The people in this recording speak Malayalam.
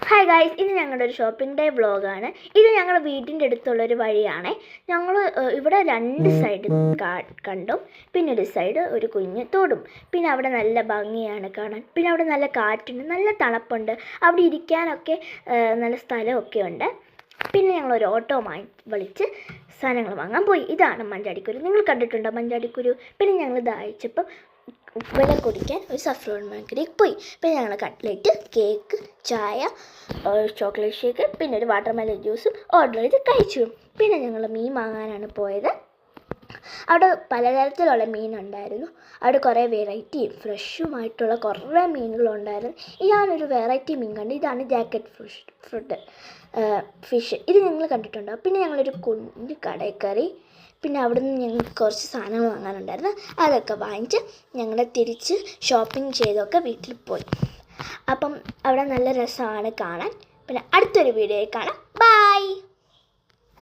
ഹായ് ഗായ്സ്, ഇത് ഞങ്ങളുടെ ഒരു ഷോപ്പിംഗ് ഡേ വ്ളോഗാണ്. ഇത് ഞങ്ങളുടെ വീടിൻ്റെ അടുത്തുള്ളൊരു വഴിയാണ്. ഞങ്ങൾ ഇവിടെ രണ്ട് സൈഡ് കണ്ടും, പിന്നെ ഒരു സൈഡ് ഒരു കുഞ്ഞ് തോടും. പിന്നെ അവിടെ നല്ല ഭംഗിയാണ് കാണാൻ. പിന്നെ അവിടെ നല്ല കാറ്റുണ്ട്, നല്ല തണുപ്പുണ്ട്. അവിടെ ഇരിക്കാനൊക്കെ നല്ല സ്ഥലമൊക്കെ ഉണ്ട്. പിന്നെ ഞങ്ങളൊരു ഓട്ടോ വിളിച്ച് സാധനങ്ങൾ വാങ്ങാൻ പോയി. ഇതാണ് മഞ്ചാടിക്കുരു. നിങ്ങൾ കണ്ടിട്ടുണ്ടോ മഞ്ചാടിക്കുരു? പിന്നെ ഞങ്ങൾ ദാഹിച്ചപ്പം വെള്ളം കുടിക്കാൻ ഒരു സഫ്രോൺ ബേക്കറിക്ക് പോയി. പിന്നെ ഞങ്ങൾ കട്ട്ലറ്റ്, കേക്ക്, ചായ, ചോക്ലേറ്റ് ഷേക്ക്, പിന്നെ ഒരു വാട്ടർമെലൺ ജ്യൂസും ഓർഡർ ചെയ്ത് കഴിച്ചു. പിന്നെ ഞങ്ങൾ മീൻ വാങ്ങാനാണ് പോയത്. അവിടെ പലതരത്തിലുള്ള മീനുണ്ടായിരുന്നു. അവിടെ കുറേ വെറൈറ്റിയും ഫ്രഷുമായിട്ടുള്ള കുറേ മീനുകളുണ്ടായിരുന്നു. ഞാനൊരു വെറൈറ്റി മീൻ കണ്ടു. ഇതാണ് ജാക്കറ്റ് ഫിഷ്. ഇത് ഞങ്ങൾ കണ്ടിട്ടുണ്ടോ? പിന്നെ ഞങ്ങളൊരു കുഞ്ഞ് കടയിൽ കയറി. പിന്നെ അവിടെ നിന്ന് ഞങ്ങൾക്ക് കുറച്ച് സാധനങ്ങൾ വാങ്ങാനുണ്ടായിരുന്നു. അതൊക്കെ വാങ്ങിച്ച് ഞങ്ങൾ തിരിച്ച് ഷോപ്പിംഗ് ചെയ്തൊക്കെ വീട്ടിൽ പോയി. അപ്പം അവിടെ നല്ല രസമാണ് കാണാൻ. പിന്നെ അടുത്തൊരു വീഡിയോയിൽ കാണാം.